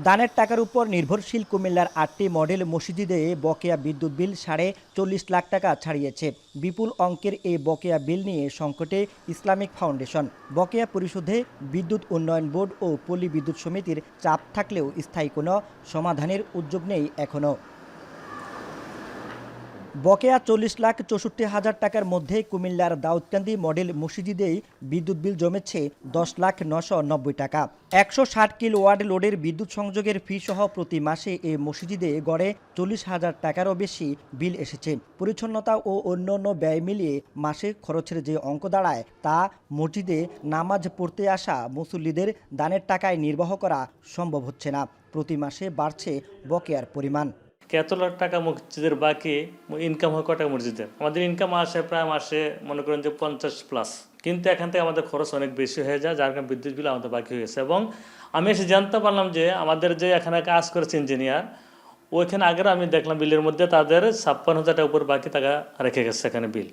দানের টাকার উপর নির্ভরশীল কুমিল্লার ৮টি মডেল মসজিদে বকেয়া বিদ্যুৎ বিল ৪.৫ লাখ টাকা ছাড়িয়েছে। বিপুল অঙ্কের এই বকেয়া বিল নিয়ে সংকটে ইসলামিক ফাউন্ডেশন। বকেয়া পরিশোধে বিদ্যুৎ উন্নয়ন বোর্ড ও পল্লী বিদ্যুৎ সমিতির চাপ থাকলেও স্থায়ী কোনো সমাধানের উদ্যোগ নেই এখনও। বকেয়া ৪০,৬৪,০০০ টাকার মধ্যে কুমিল্লার দাউদকান্দি মডেল মসজিদেই বিদ্যুৎ বিল জমেছে ১০,৯৯০ টাকা। ১৬০ কিলোওয়াট লোডের বিদ্যুৎ সংযোগের ফি সহ প্রতি মাসে এই মসজিদে গড়ে ৪০,০০০ টাকারও বেশি বিল এসেছে। পরিচ্ছন্নতা ও অন্যান্য ব্যয় মিলিয়ে মাসে খরচের যে অঙ্ক দাঁড়ায় তা মসজিদে নামাজ পড়তে আসা মুসল্লিদের দানের টাকায় নির্বাহ করা সম্ভব হচ্ছে না। প্রতি মাসে বাড়ছে বকেয়ার পরিমাণ। কত লাখ টাকা মসজিদের বাকি ইনকাম হয় কটা মসজিদের? আমাদের ইনকাম আসে প্রায় মাসে মনে করেন যে 50+, কিন্তু এখান থেকে আমাদের খরচ অনেক বেশি হয়ে যায়, যার কারণে বিদ্যুৎ বিল আমাদের বাকি হয়ে গেছে। এবং আমি এসে জানতে পারলাম যে আমাদের যে এখানে কাজ করেছে ইঞ্জিনিয়ার, ওইখানে আগের আমি দেখলাম বিলের মধ্যে তাদের ৫৬,০০০ টাকার উপর বাকি টাকা রেখে গেছে এখানে বিল।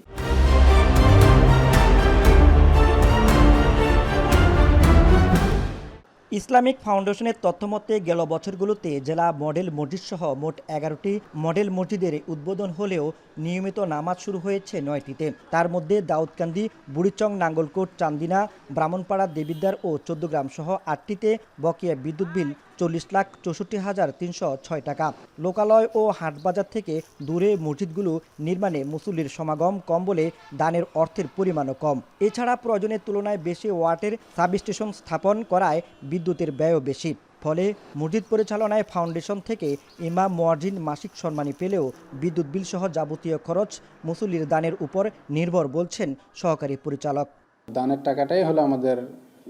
ইসলামিক ফাউন্ডেশনের তথ্যমতে গেল বছরগুলোতে জেলা মডেল মসজিদসহ মোট ১১টি মডেল মসজিদের উদ্বোধন হলেও নিয়মিত নামাজ শুরু হয়েছে ৯টিতে। তার মধ্যে দাউদকান্দি, বুড়িচং, নাঙ্গলকোট, চান্দিনা, ব্রাহ্মণপাড়া, দেবিদ্বার ও চৌদ্দগ্রাম সহ ৮টিতে বকেয়া বিদ্যুৎ বিল ৪০,৬৪,৩০৬ টাকা। লোকালয় ও হাটবাজার থেকে দূরে মসজিদগুলো নির্মাণে মুসল্লির সমাগম কম বলে দানের অর্থের পরিমাণও কম। এছাড়া প্রয়োজনের তুলনায় বেশি ওয়াটের সাবস্টেশন স্থাপন করায় বিদ্যুতের ব্যয়ও বেশি। ফলে মসজিদ পরিচালনায় ফাউন্ডেশন থেকে ইমাম মুয়াজ্জিন মাসিক সম্মানী পেলেও বিদ্যুৎ বিল সহ যাবতীয় খরচ মুসল্লির দানের উপর নির্ভর বলছেন সহকারী পরিচালক। দানের টাকাটাই হলো আমাদের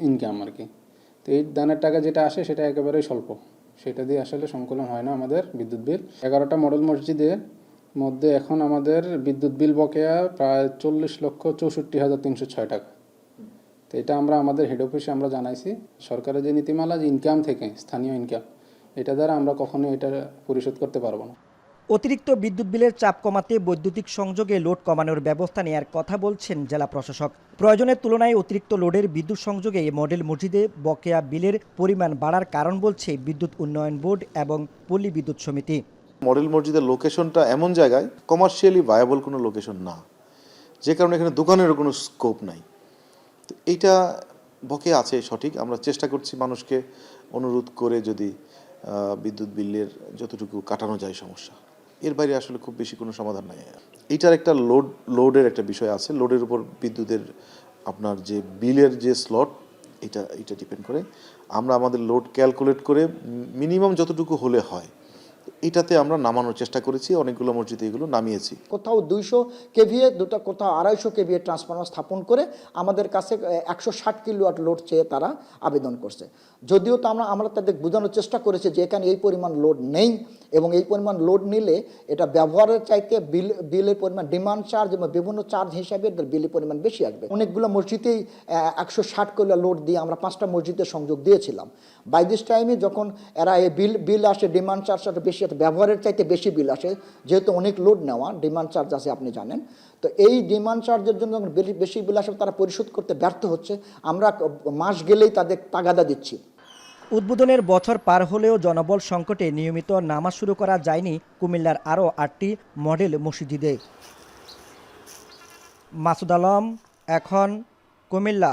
ইনকাম আর কি। তো এই দানের টাকা যেটা আসে সেটা একেবারেই স্বল্প, সেটা দিয়ে আসলে সংকলন হয় না আমাদের বিদ্যুৎ বিল। ১১টা মডেল মসজিদের মধ্যে এখন আমাদের বিদ্যুৎ বিল বকেয়া প্রায় ৪০,৬৪,৩০৬ টাকা। তো এটা আমরা আমাদের হেড অফিসে আমরা জানাইছি। সরকারের যে নীতিমালা, যে ইনকাম থেকে স্থানীয় ইনকাম, এটা দ্বারা আমরা কখনোই এটা পরিশোধ করতে পারবো না। অতিরিক্ত বিদ্যুৎ বিলের চাপ কমাতে বৈদ্যুতিক সংযোগে লোড কমানোর ব্যবস্থা নেওয়ার কথা বলছেন জেলা প্রশাসক। প্রয়োজনের তুলনায় অতিরিক্ত লোডের বিদ্যুৎ সংযোগে মডেল মসজিদে বকেয়া বিলের পরিমাণ বাড়ার কারণ বলছে বিদ্যুৎ উন্নয়ন বোর্ড এবং পল্লী বিদ্যুৎ সমিতি। মডেল মসজিদের লোকেশনটা এমন জায়গায় কমার্শিয়ালি ভায়াবল কোনো লোকেশন না, যে কারণে এখানে দোকানেরও কোনো স্কোপ নাই। তো এইটা বকেয়া আছে সঠিক। আমরা চেষ্টা করছি মানুষকে অনুরোধ করে যদি বিদ্যুৎ বিলের যতটুকু কাটানো যায় সমস্যা, এর বাইরে আসলে খুব বেশি কোনো সমাধান নাই। এইটার একটা লোডের একটা বিষয় আছে। লোডের উপর বিদ্যুতের আপনার যে বিলের যে স্লট, এটা ডিপেন্ড করে। আমরা আমাদের লোড ক্যালকুলেট করে মিনিমাম যতটুকু হলে হয় এটাতে আমরা নামানোর চেষ্টা করেছি। অনেকগুলো মসজিদে এগুলো নামিয়েছি। কোথাও 200 কেভিএ, কোথাও 250 কেভিএ ট্রান্সফরমার স্থাপন করে আমাদের কাছে 160 কিলোওয়াট লোড চেয়ে তারা আবেদন করছে। যদিও তো আমরা তাদের বোঝানোর চেষ্টা করেছি যে এখানে এই পরিমাণ লোড নেই, এবং এই পরিমাণ লোড নিলে এটা ব্যবহারের চাইতে বিলের পরিমাণ, ডিমান্ড চার্জ এবং বিভিন্ন চার্জ হিসাবে বিলের পরিমাণ বেশি আসবে। অনেকগুলো মসজিদেই 160 কিলো লোড দিয়ে আমরা 5টা মসজিদের সংযোগ দিয়েছিলাম। বাই দিস টাইমে যখন এরা এই বিল আসে, ডিমান্ড চার্জটা বেশি, ব্যবহারের চাইতে বেশি বিল আসে, যেহেতু অনেক লোড নেওয়া, ডিমান্ড চার্জ আছে আপনি জানেন। তো এই ডিমান্ড চার্জের জন্য বেশি বিল আসে, তারা পরিশোধ করতে ব্যর্থ হচ্ছে। আমরা মাস গেলেই তাদের তাগাদা দিচ্ছি। উদ্বোধনের বছর পার হলেও জনবল সংকটে নিয়মিত নামাজ শুরু করা যায়নি কুমিল্লার আরও 8টি মডেল মসজিদে। মাসুদ আলম, এখন, কুমিল্লা।